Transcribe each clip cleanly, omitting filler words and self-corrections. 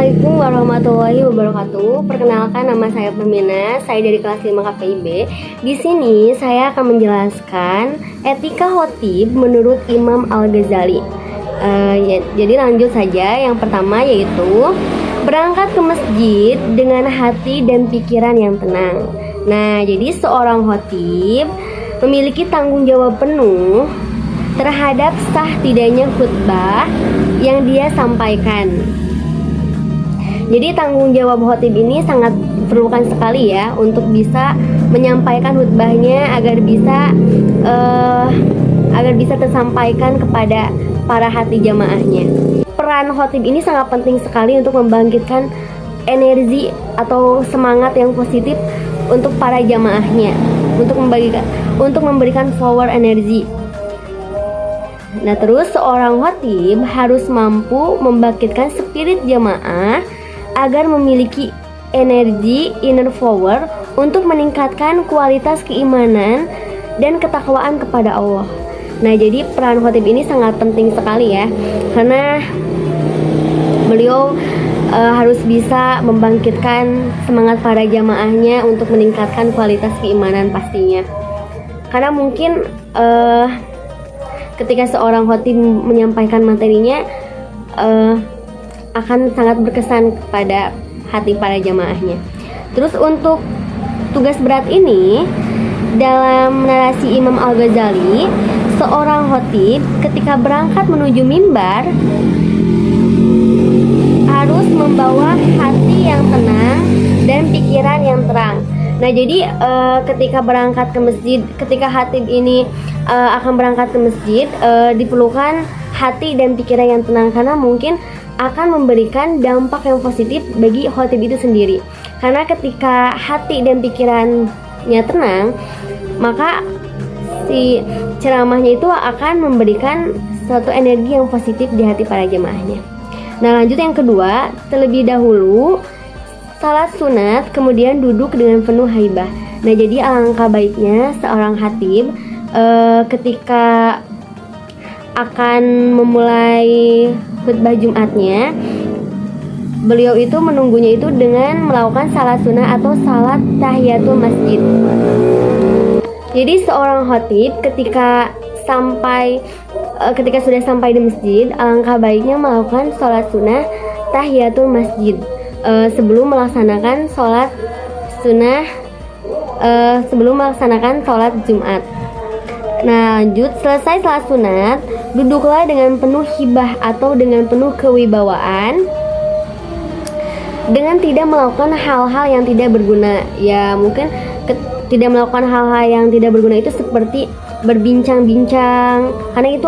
Assalamualaikum warahmatullahi wabarakatuh. Perkenalkan, nama saya Permina. Saya dari kelas 5 KPIB. Di sini saya akan menjelaskan etika khotib menurut Imam Al-Ghazali. Jadi lanjut saja. Yang pertama yaitu berangkat ke masjid dengan hati dan pikiran yang tenang. Nah, jadi seorang khotib memiliki tanggung jawab penuh terhadap sah tidaknya khutbah yang dia sampaikan. Jadi tanggung jawab khotib ini sangat diperlukan sekali ya untuk bisa menyampaikan khutbahnya agar bisa tersampaikan kepada para hati jamaahnya. Peran khotib ini sangat penting sekali untuk membangkitkan energi atau semangat yang positif untuk para jamaahnya, untuk memberikan power energi. Nah, terus seorang khotib harus mampu membangkitkan spirit jamaah agar memiliki energi inner power untuk meningkatkan kualitas keimanan dan ketakwaan kepada Allah. Nah, jadi peran khotib ini sangat penting sekali ya, karena beliau harus bisa membangkitkan semangat para jamaahnya untuk meningkatkan kualitas keimanan pastinya. Karena mungkin ketika seorang khotib menyampaikan materinya akan sangat berkesan kepada hati para jamaahnya. Terus untuk tugas berat ini, dalam narasi Imam Al-Ghazali, seorang khotib ketika berangkat menuju mimbar harus membawa hati yang tenang dan pikiran yang terang. Nah, jadi ketika berangkat ke masjid, ketika khatib ini akan berangkat ke masjid, diperlukan hati dan pikiran yang tenang, karena mungkin akan memberikan dampak yang positif bagi khotib itu sendiri. Karena ketika hati dan pikirannya tenang, maka si ceramahnya itu akan memberikan suatu energi yang positif di hati para jemaahnya. Nah, lanjut yang kedua, terlebih dahulu salat sunat, kemudian duduk dengan penuh haibah. Nah, jadi alangkah baiknya seorang khatib ketika akan memulai khutbah Jumatnya, beliau itu menunggunya itu dengan melakukan salat sunnah atau salat tahiyatul masjid. Jadi seorang khatib ketika sudah sampai di masjid, alangkah baiknya melakukan salat sunnah tahiyatul masjid sebelum melaksanakan salat sunnah, sebelum melaksanakan salat Jumat. Nah, lanjut, selesai salat sunat, duduklah dengan penuh hibah atau dengan penuh kewibawaan, dengan tidak melakukan hal-hal yang tidak berguna. Ya, mungkin tidak melakukan hal-hal yang tidak berguna itu seperti berbincang-bincang, karena itu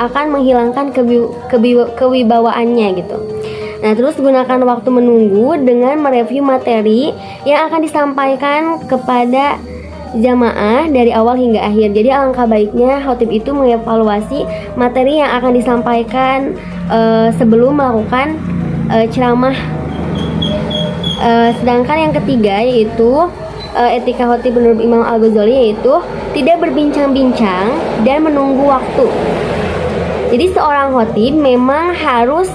akan menghilangkan kewibawaannya gitu. Nah, terus gunakan waktu menunggu dengan mereview materi yang akan disampaikan kepada jamaah dari awal hingga akhir. Jadi alangkah baiknya khotib itu mengevaluasi materi yang akan disampaikan sebelum melakukan ceramah. Sedangkan yang ketiga yaitu etika khotib menurut Imam Al-Ghazali yaitu tidak berbincang-bincang dan menunggu waktu. Jadi seorang khotib memang harus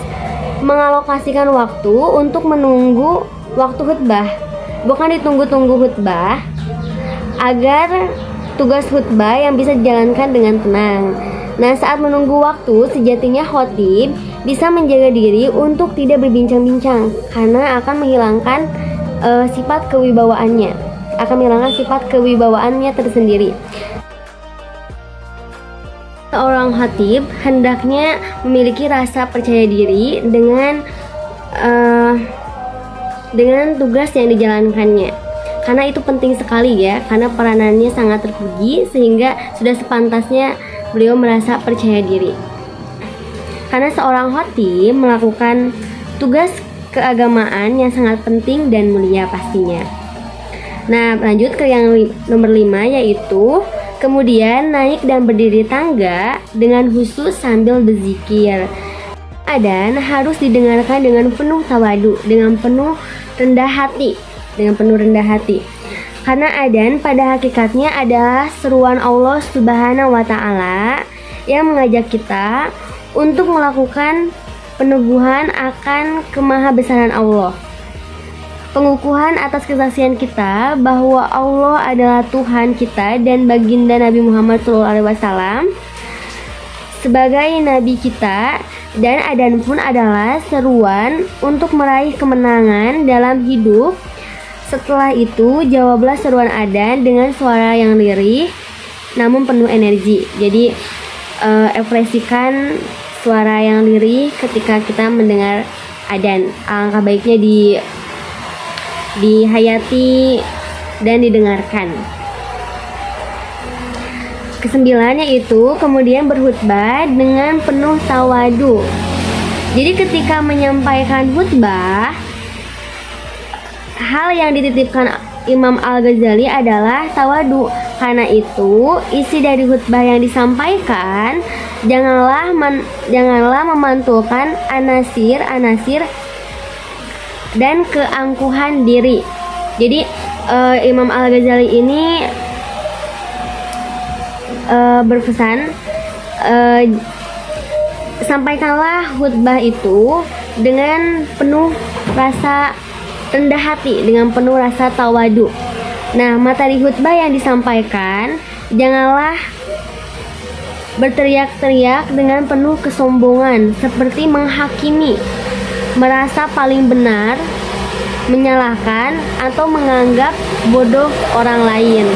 mengalokasikan waktu untuk menunggu waktu khutbah, bukan ditunggu-tunggu khutbah, agar tugas khutbah yang bisa dijalankan dengan tenang. Nah, saat menunggu waktu, sejatinya khotib bisa menjaga diri untuk tidak berbincang-bincang, karena akan menghilangkan sifat kewibawaannya tersendiri. Seorang khatib hendaknya memiliki rasa percaya diri dengan tugas yang dijalankannya, karena itu penting sekali ya, karena peranannya sangat terpuji sehingga sudah sepantasnya beliau merasa percaya diri. Karena seorang khatib melakukan tugas keagamaan yang sangat penting dan mulia pastinya. Nah, lanjut ke yang nomor 5 yaitu kemudian naik dan berdiri tangga dengan khusyuk sambil berzikir. Adzan harus didengarkan dengan penuh tawadu, dengan penuh rendah hati. Karena adzan pada hakikatnya adalah seruan Allah Subhanahu wa taala yang mengajak kita untuk melakukan peneguhan akan kemahabesaran Allah, pengukuhan atas kesaksian kita bahwa Allah adalah Tuhan kita dan baginda Nabi Muhammad SAW sebagai Nabi kita, dan adzan pun adalah seruan untuk meraih kemenangan dalam hidup. Setelah itu, jawablah seruan adzan dengan suara yang lirih namun penuh energi. Jadi ekspresikan suara yang lirih ketika kita mendengar adzan. Alangkah baiknya dihayati dan didengarkan. Kesembilan yaitu kemudian berkhutbah dengan penuh tawadu. Jadi ketika menyampaikan khutbah, hal yang dititipkan Imam Al-Ghazali adalah tawadu. Karena itu, isi dari khutbah yang disampaikan janganlah memantulkan anasir dan keangkuhan diri. Jadi Imam Al-Ghazali ini berpesan, sampaikanlah khutbah itu dengan penuh rasa rendah hati, dengan penuh rasa tawadu. Nah, materi khutbah yang disampaikan janganlah berteriak-teriak dengan penuh kesombongan seperti menghakimi, merasa paling benar, menyalahkan atau menganggap bodoh orang lain.